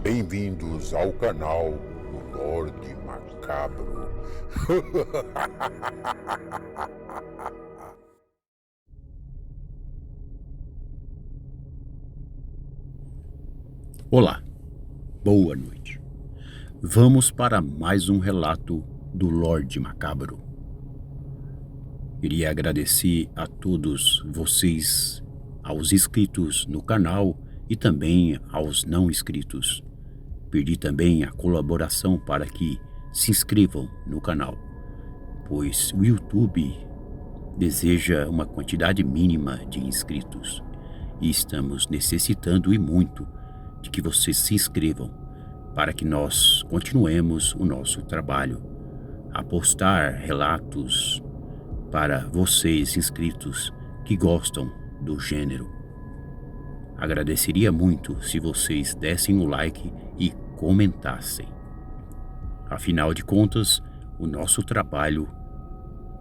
Bem-vindos ao canal do Lorde Macabro. Olá, boa noite. Vamos para mais um relato do Lorde Macabro. Queria agradecer a todos vocês, aos inscritos no canal e também aos não inscritos. Pedir também a colaboração para que se inscrevam no canal, pois o YouTube deseja uma quantidade mínima de inscritos e estamos necessitando e muito de que vocês se inscrevam para que nós continuemos o nosso trabalho a postar relatos para vocês inscritos que gostam do gênero. Agradeceria muito se vocês dessem o like e comentassem. Afinal de contas, o nosso trabalho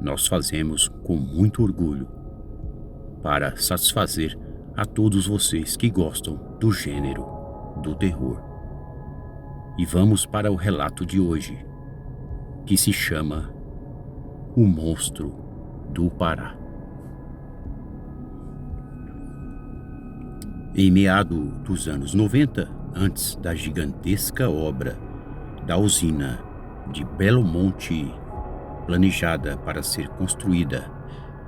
nós fazemos com muito orgulho para satisfazer a todos vocês que gostam do gênero do terror. E vamos para o relato de hoje, que se chama O Monstro do Pará. Em meado dos anos 90, antes da gigantesca obra da usina de Belo Monte, planejada para ser construída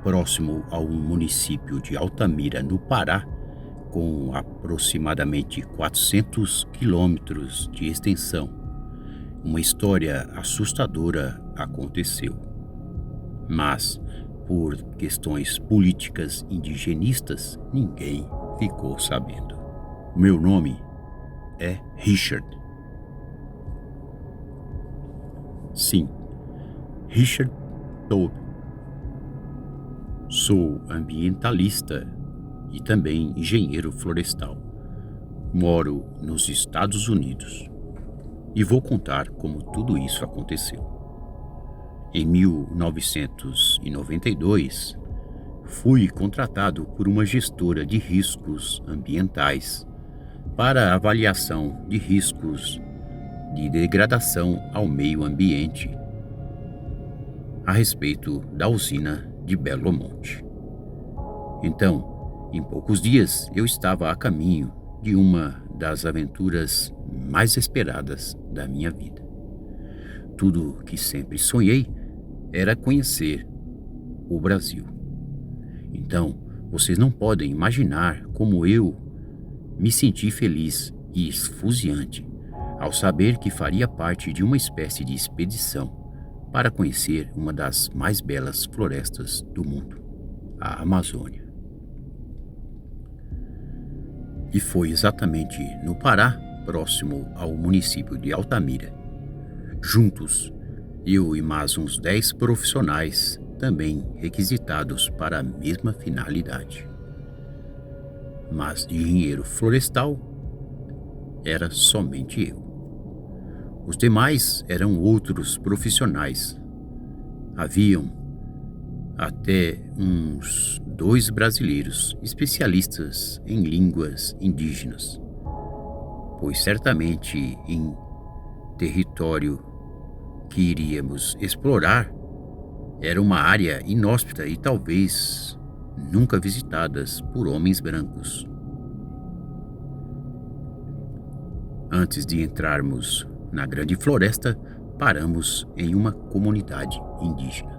próximo ao município de Altamira, no Pará, com aproximadamente 400 quilômetros de extensão, uma história assustadora aconteceu. Mas, por questões políticas indigenistas, ninguém ficou sabendo. Meu nome é Richard. Sim, Richard Todd. Sou ambientalista e também engenheiro florestal. Moro nos Estados Unidos e vou contar como tudo isso aconteceu. Em 1992, fui contratado por uma gestora de riscos ambientais para avaliação de riscos de degradação ao meio ambiente a respeito da usina de Belo Monte. Então, em poucos dias, eu estava a caminho de uma das aventuras mais esperadas da minha vida. Tudo que sempre sonhei era conhecer o Brasil. Então, vocês não podem imaginar como eu me senti feliz e esfuziante ao saber que faria parte de uma espécie de expedição para conhecer uma das mais belas florestas do mundo, a Amazônia. E foi exatamente no Pará, próximo ao município de Altamira. Juntos, eu e mais uns 10 profissionais, também requisitados para a mesma finalidade. Mas de engenheiro florestal era somente eu. Os demais eram outros profissionais. Haviam até uns 2 brasileiros especialistas em línguas indígenas, pois certamente em território que iríamos explorar era uma área inóspita e talvez nunca visitadas por homens brancos. Antes de entrarmos na grande floresta, paramos em uma comunidade indígena.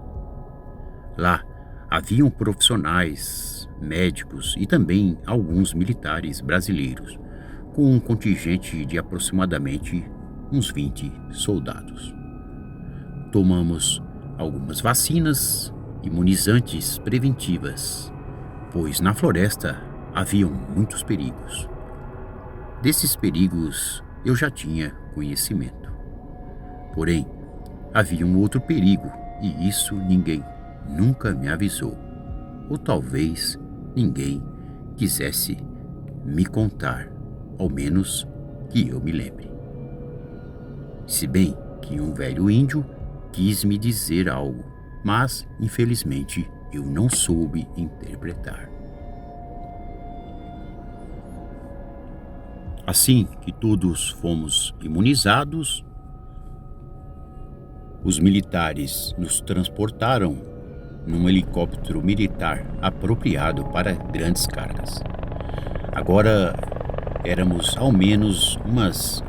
Lá haviam profissionais, médicos e também alguns militares brasileiros, com um contingente de aproximadamente uns 20 soldados. Tomamos algumas vacinas imunizantes preventivas, pois na floresta haviam muitos perigos. Desses perigos eu já tinha conhecimento. Porém, havia um outro perigo e isso ninguém nunca me avisou, ou talvez ninguém quisesse me contar, ao menos que eu me lembre. Se bem que um velho índio quis me dizer algo, mas infelizmente eu não soube interpretar. Assim que todos fomos imunizados, os militares nos transportaram num helicóptero militar apropriado para grandes cargas. Agora éramos ao menos umas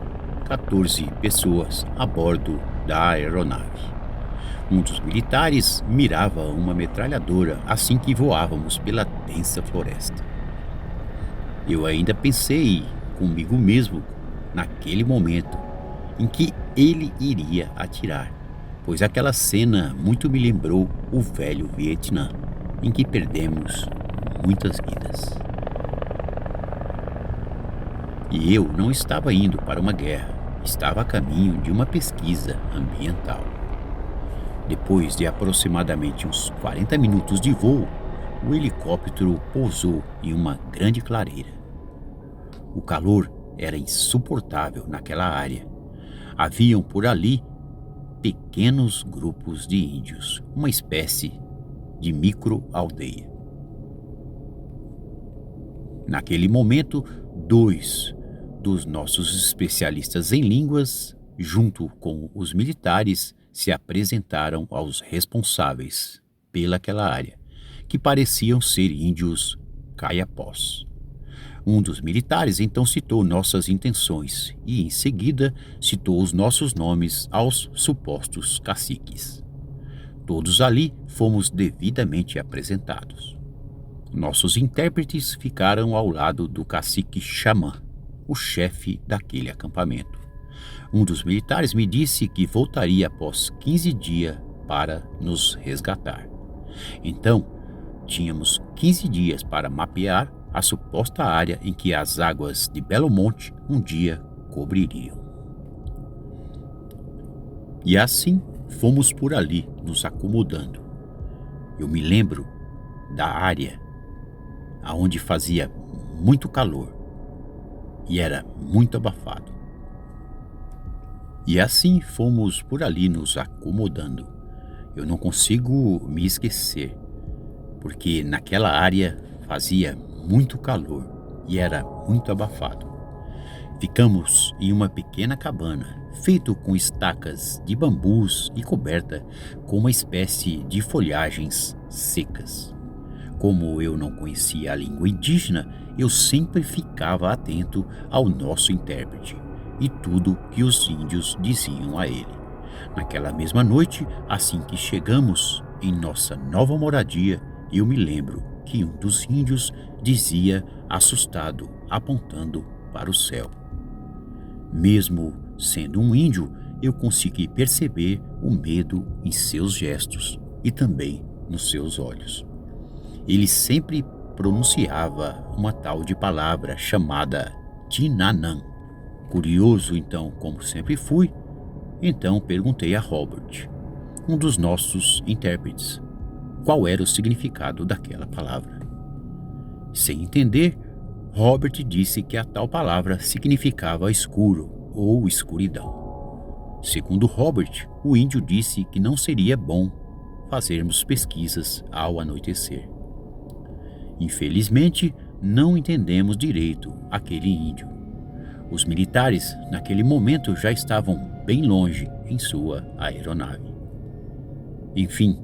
14 pessoas a bordo da aeronave. Um dos militares mirava uma metralhadora assim que voávamos pela densa floresta. Eu ainda pensei comigo mesmo naquele momento em que ele iria atirar, pois aquela cena muito me lembrou o velho Vietnã, em que perdemos muitas vidas. E eu não estava indo para uma guerra, estava a caminho de uma pesquisa ambiental. Depois de aproximadamente uns 40 minutos de voo, o helicóptero pousou em uma grande clareira. O calor era insuportável naquela área. Haviam por ali pequenos grupos de índios, uma espécie de micro-aldeia. Naquele momento, 2 dos nossos especialistas em línguas, junto com os militares, se apresentaram aos responsáveis pelaquela área, que pareciam ser índios caiapós. Um dos militares então citou nossas intenções e, em seguida, citou os nossos nomes aos supostos caciques. Todos ali fomos devidamente apresentados. Nossos intérpretes ficaram ao lado do cacique Xamã, o chefe daquele acampamento. Um dos militares me disse que voltaria após 15 dias para nos resgatar. Então, tínhamos 15 dias para mapear a suposta área em que as águas de Belo Monte um dia cobririam. E assim fomos por ali nos acomodando. Eu me lembro da área aonde fazia muito calor e era muito abafado. E assim fomos por ali nos acomodando. Eu não consigo me esquecer, porque naquela área fazia muito calor e era muito abafado. Ficamos em uma pequena cabana, feita com estacas de bambus e coberta com uma espécie de folhagens secas. Como eu não conhecia a língua indígena, eu sempre ficava atento ao nosso intérprete e tudo que os índios diziam a ele. Naquela mesma noite, assim que chegamos em nossa nova moradia, eu me lembro que um dos índios dizia assustado, apontando para o céu. Mesmo sendo um índio, eu consegui perceber o medo em seus gestos e também nos seus olhos. Ele sempre pronunciava uma tal de palavra chamada Tinanã. Curioso, então, como sempre fui, então perguntei a Robert, um dos nossos intérpretes, qual era o significado daquela palavra. Sem entender, Robert disse que a tal palavra significava escuro ou escuridão. Segundo Robert, o índio disse que não seria bom fazermos pesquisas ao anoitecer. Infelizmente, não entendemos direito aquele índio. Os militares, naquele momento, já estavam bem longe em sua aeronave. Enfim,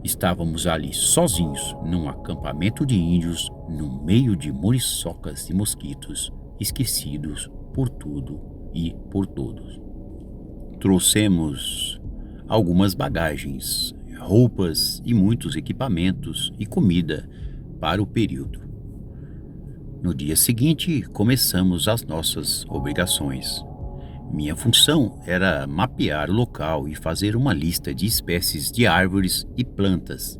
estávamos ali sozinhos num acampamento de índios no meio de muriçocas e mosquitos, esquecidos por tudo e por todos. Trouxemos algumas bagagens, roupas e muitos equipamentos e comida para o período. No dia seguinte, começamos as nossas obrigações. Minha função era mapear o local e fazer uma lista de espécies de árvores e plantas.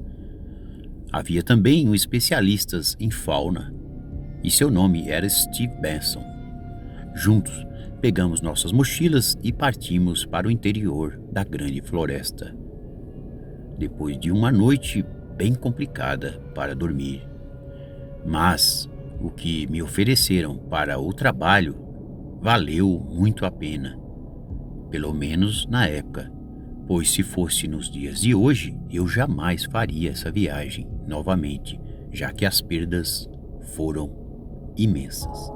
Havia também um especialista em fauna, e seu nome era Steve Benson. Juntos, pegamos nossas mochilas e partimos para o interior da grande floresta. Depois de uma noite bem complicada para dormir. Mas o que me ofereceram para o trabalho valeu muito a pena, pelo menos na época, pois se fosse nos dias de hoje, eu jamais faria essa viagem novamente, já que as perdas foram imensas.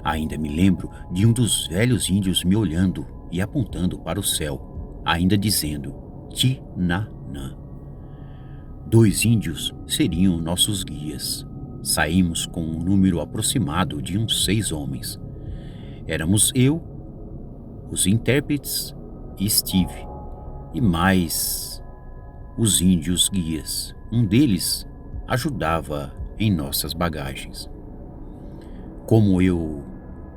Ainda me lembro de um dos velhos índios me olhando e apontando para o céu, ainda dizendo Tinanã. 2 índios seriam nossos guias. Saímos com um número aproximado de uns 6 homens. Éramos eu, os intérpretes e Steve, e mais os índios guias. Um deles ajudava em nossas bagagens. Como eu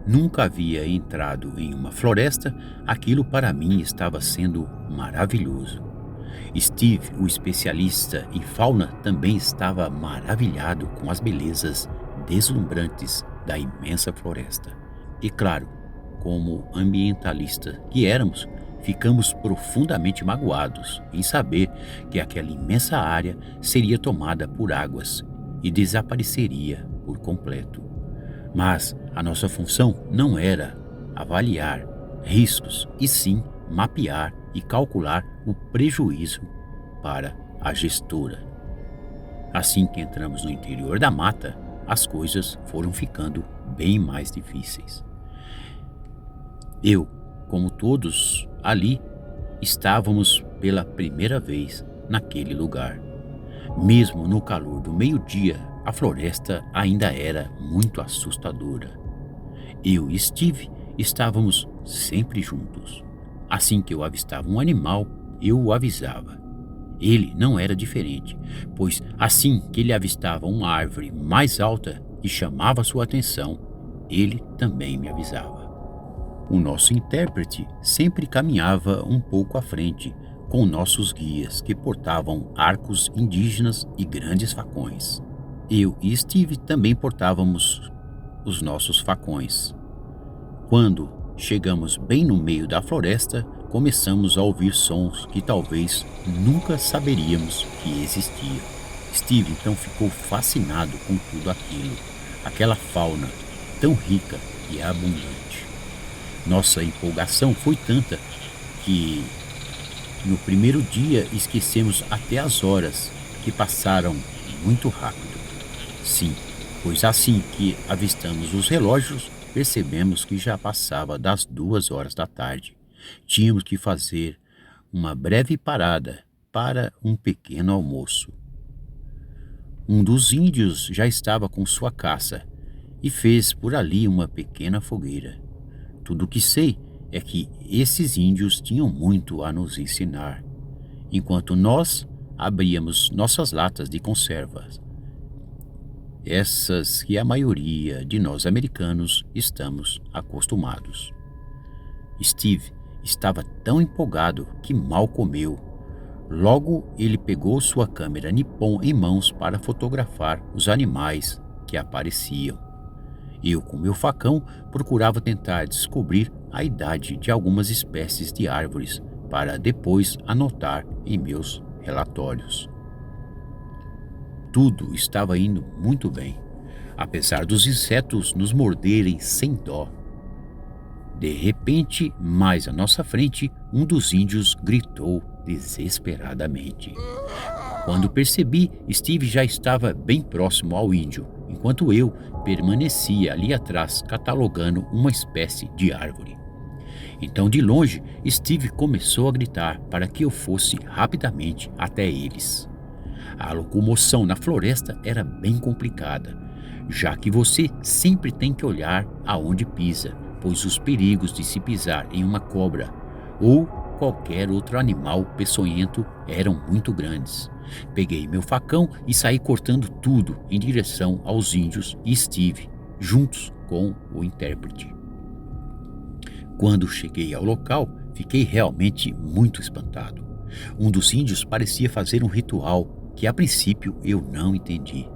nunca havia entrado em uma floresta, aquilo para mim estava sendo maravilhoso. Steve, o especialista em fauna, também estava maravilhado com as belezas deslumbrantes da imensa floresta. E claro, como ambientalista que éramos, ficamos profundamente magoados em saber que aquela imensa área seria tomada por águas e desapareceria por completo. Mas a nossa função não era avaliar riscos, e sim mapear e calcular o prejuízo para a gestora. Assim que entramos no interior da mata, as coisas foram ficando bem mais difíceis. Eu, como todos ali, estávamos pela primeira vez naquele lugar. Mesmo no calor do meio-dia, a floresta ainda era muito assustadora. Eu e Steve estávamos sempre juntos. Assim que eu avistava um animal, eu o avisava. Ele não era diferente, pois assim que ele avistava uma árvore mais alta e chamava sua atenção, ele também me avisava. O nosso intérprete sempre caminhava um pouco à frente, com nossos guias que portavam arcos indígenas e grandes facões. Eu e Steve também portávamos os nossos facões. Quando chegamos bem no meio da floresta, começamos a ouvir sons que talvez nunca saberíamos que existiam. Steve então ficou fascinado com tudo aquilo, aquela fauna tão rica e abundante. Nossa empolgação foi tanta que no primeiro dia esquecemos até as horas, que passaram muito rápido. Sim, pois assim que avistamos os relógios, percebemos que já passava das 2 horas da tarde. Tínhamos que fazer uma breve parada para um pequeno almoço. Um dos índios já estava com sua caça e fez por ali uma pequena fogueira. Tudo o que sei é que esses índios tinham muito a nos ensinar, enquanto nós abríamos nossas latas de conservas. Essas que a maioria de nós americanos estamos acostumados. Steve estava tão empolgado que mal comeu. Logo ele pegou sua câmera Nippon em mãos para fotografar os animais que apareciam. Eu, com meu facão, procurava tentar descobrir a idade de algumas espécies de árvores para depois anotar em meus relatórios. Tudo estava indo muito bem, apesar dos insetos nos morderem sem dó. De repente, mais à nossa frente, um dos índios gritou desesperadamente. Quando percebi, Steve já estava bem próximo ao índio, enquanto eu permanecia ali atrás catalogando uma espécie de árvore. Então, de longe, Steve começou a gritar para que eu fosse rapidamente até eles. A locomoção na floresta era bem complicada, já que você sempre tem que olhar aonde pisa, pois os perigos de se pisar em uma cobra ou qualquer outro animal peçonhento eram muito grandes. Peguei meu facão e saí cortando tudo em direção aos índios e Steve, juntos com o intérprete. Quando cheguei ao local, fiquei realmente muito espantado. Um dos índios parecia fazer um ritual que a princípio eu não entendi,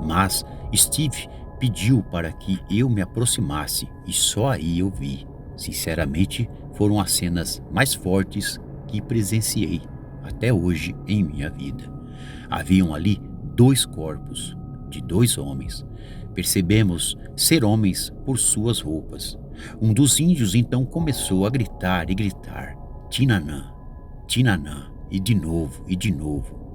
mas Steve pediu para que eu me aproximasse e só aí eu vi. Sinceramente, foram as cenas mais fortes que presenciei até hoje em minha vida. Haviam ali 2 corpos de 2 homens. Percebemos ser homens por suas roupas. Um dos índios então começou a gritar e gritar, Tinanã, Tinanã, e de novo e de novo.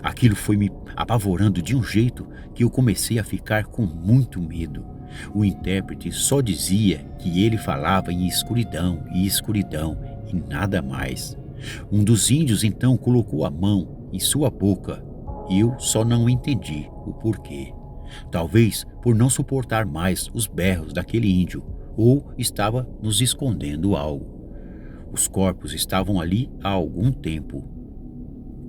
Aquilo foi me apavorando de um jeito que eu comecei a ficar com muito medo. O intérprete só dizia que ele falava em escuridão e nada mais. Um dos índios então colocou a mão em sua boca e eu só não entendi o porquê. Talvez por não suportar mais os berros daquele índio, ou estava nos escondendo algo. Os corpos estavam ali há algum tempo,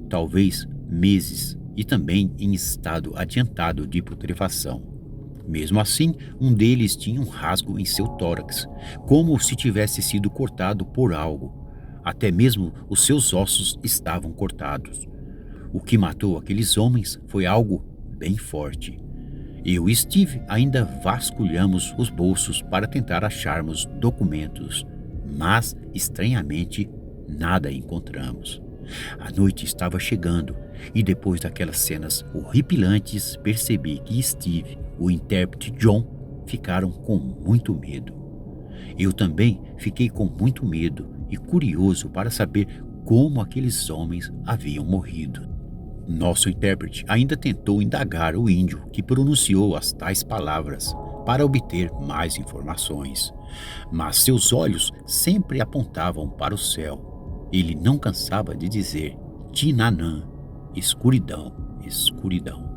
talvez meses, e também em estado adiantado de putrefação. Mesmo assim, um deles tinha um rasgo em seu tórax, como se tivesse sido cortado por algo. Até mesmo os seus ossos estavam cortados. O que matou aqueles homens foi algo bem forte. Eu e Steve ainda vasculhamos os bolsos para tentar acharmos documentos, mas, estranhamente, nada encontramos. A noite estava chegando e depois daquelas cenas horripilantes percebi que Steve, o intérprete John, ficaram com muito medo. Eu também fiquei com muito medo e curioso para saber como aqueles homens haviam morrido. Nosso intérprete ainda tentou indagar o índio que pronunciou as tais palavras para obter mais informações, mas seus olhos sempre apontavam para o céu. Ele não cansava de dizer Tinanã, escuridão, escuridão.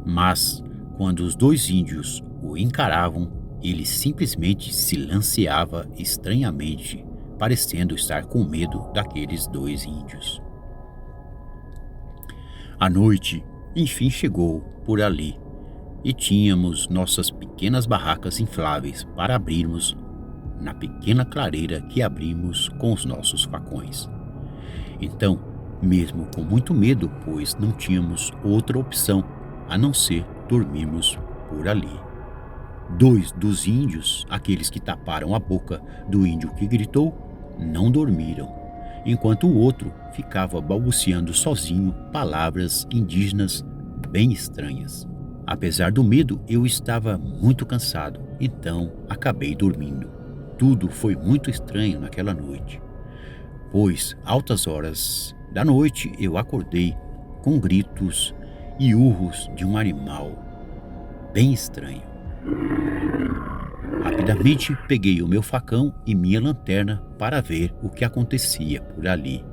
Mas, quando os dois índios o encaravam, ele simplesmente se lanceava estranhamente, parecendo estar com medo daqueles dois índios. A noite, enfim, chegou por ali e tínhamos nossas pequenas barracas infláveis para abrirmos na pequena clareira que abrimos com os nossos facões. Então, mesmo com muito medo, pois não tínhamos outra opção a não ser dormirmos por ali. Dois dos índios, aqueles que taparam a boca do índio que gritou, não dormiram, enquanto o outro ficava balbuciando sozinho palavras indígenas bem estranhas. Apesar do medo, eu estava muito cansado, então acabei dormindo. Tudo foi muito estranho naquela noite, pois, altas horas da noite, eu acordei com gritos e urros de um animal bem estranho. Rapidamente peguei o meu facão e minha lanterna para ver o que acontecia por ali.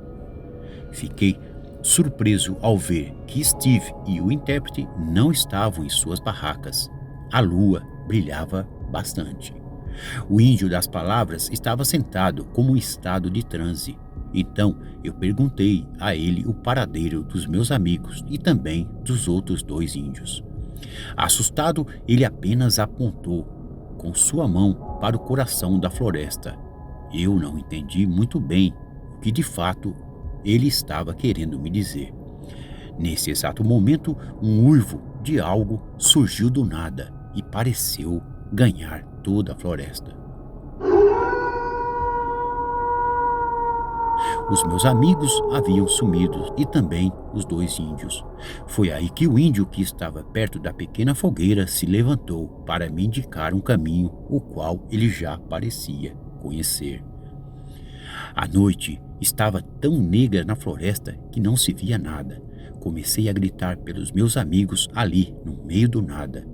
Fiquei surpreso ao ver que Steve e o intérprete não estavam em suas barracas. A lua brilhava bastante. O índio das palavras estava sentado como em estado de transe. Então eu perguntei a ele o paradeiro dos meus amigos e também dos outros dois índios. Assustado, ele apenas apontou com sua mão para o coração da floresta. Eu não entendi muito bem o que de fato ele estava querendo me dizer. Nesse exato momento, um uivo de algo surgiu do nada e pareceu ganhar toda a floresta. Os meus amigos haviam sumido e também os dois índios. Foi aí que o índio que estava perto da pequena fogueira se levantou para me indicar um caminho, o qual ele já parecia conhecer. A noite estava tão negra na floresta que não se via nada. Comecei a gritar pelos meus amigos ali, no meio do nada.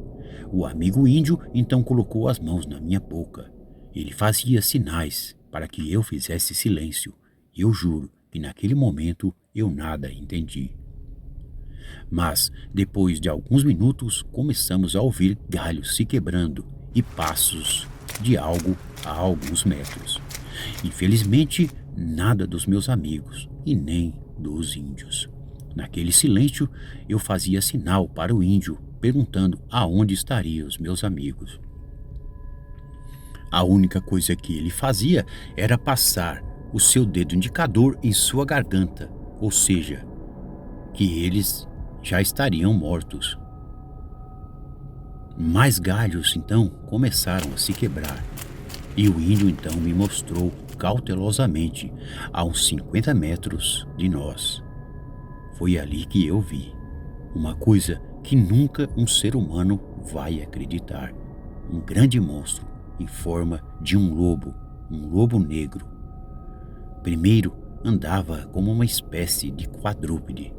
O amigo índio então colocou as mãos na minha boca. Ele fazia sinais para que eu fizesse silêncio. Eu juro que naquele momento eu nada entendi. Mas, depois de alguns minutos, começamos a ouvir galhos se quebrando e passos de algo a alguns metros. Infelizmente, nada dos meus amigos e nem dos índios. Naquele silêncio, eu fazia sinal para o índio, perguntando aonde estariam os meus amigos. A única coisa que ele fazia era passar o seu dedo indicador em sua garganta, ou seja, que eles já estariam mortos. Mais galhos então começaram a se quebrar, e o índio então me mostrou cautelosamente a uns 50 metros de nós. Foi ali que eu vi uma coisa que nunca um ser humano vai acreditar: um grande monstro em forma de um lobo negro. Primeiro andava como uma espécie de quadrúpede.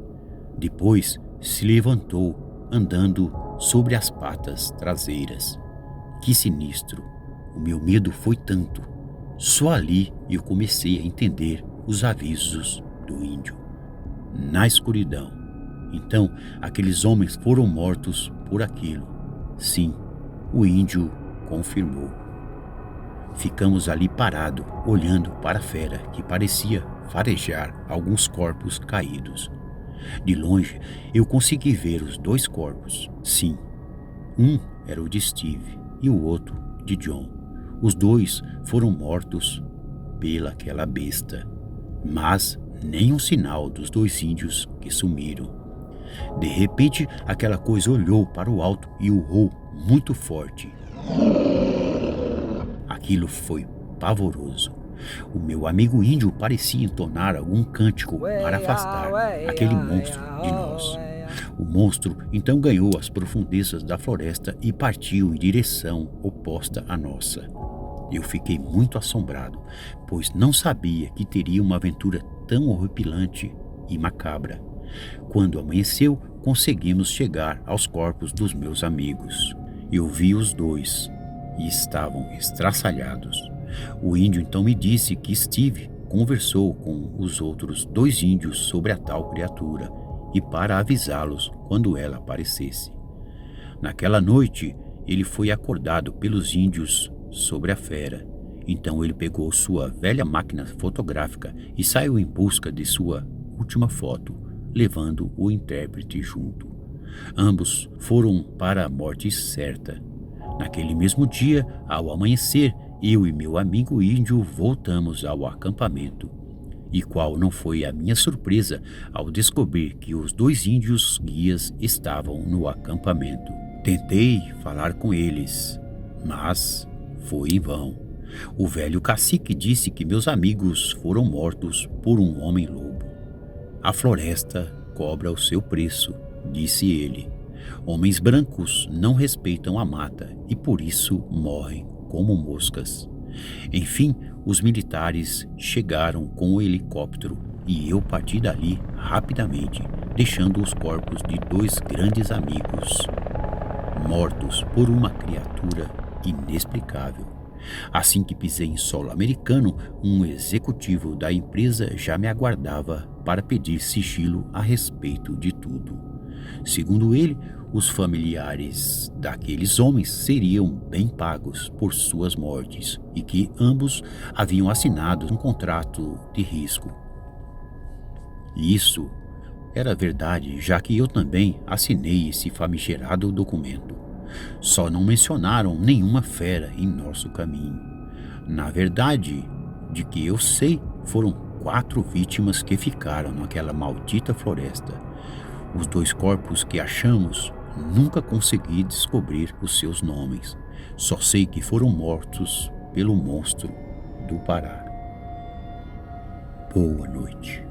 Depois se levantou andando sobre as patas traseiras. Que sinistro! O meu medo foi tanto. Só ali eu comecei a entender os avisos do índio. Na escuridão. Então, aqueles homens foram mortos por aquilo. Sim, o índio confirmou. Ficamos ali parado, olhando para a fera que parecia farejar alguns corpos caídos. De longe, eu consegui ver os 2 corpos. Sim, um era o de Steve e o outro de John. Os 2 foram mortos pelaquela besta, mas nem um sinal dos 2 índios que sumiram. De repente, aquela coisa olhou para o alto e urrou muito forte. Aquilo foi pavoroso. O meu amigo índio parecia entonar algum cântico para afastar aquele monstro de nós. O monstro então ganhou as profundezas da floresta e partiu em direção oposta à nossa. Eu fiquei muito assombrado, pois não sabia que teria uma aventura tão horripilante e macabra. Quando amanheceu, conseguimos chegar aos corpos dos meus amigos. Eu vi os 2 e estavam estraçalhados. O índio então me disse que Steve conversou com os outros 2 índios sobre a tal criatura e para avisá-los quando ela aparecesse. Naquela noite, ele foi acordado pelos índios sobre a fera. Então ele pegou sua velha máquina fotográfica e saiu em busca de sua última foto, levando o intérprete junto. Ambos foram para a morte certa. Naquele mesmo dia, ao amanhecer, eu e meu amigo índio voltamos ao acampamento. E qual não foi a minha surpresa ao descobrir que os 2 índios guias estavam no acampamento. Tentei falar com eles, mas foi em vão. O velho cacique disse que meus amigos foram mortos por um homem-lobo. A floresta cobra o seu preço, disse ele. Homens brancos não respeitam a mata e por isso morrem como moscas. Enfim, os militares chegaram com o helicóptero e eu parti dali rapidamente, deixando os corpos de 2 grandes amigos, mortos por uma criatura inexplicável. Assim que pisei em solo americano, um executivo da empresa já me aguardava para pedir sigilo a respeito de tudo. Segundo ele, os familiares daqueles homens seriam bem pagos por suas mortes e que ambos haviam assinado um contrato de risco. Isso era verdade, já que eu também assinei esse famigerado documento. Só não mencionaram nenhuma fera em nosso caminho. Na verdade, de que eu sei, foram 4 vítimas que ficaram naquela maldita floresta. Os 2 corpos que achamos, nunca consegui descobrir os seus nomes. Só sei que foram mortos pelo monstro do Pará. Boa noite.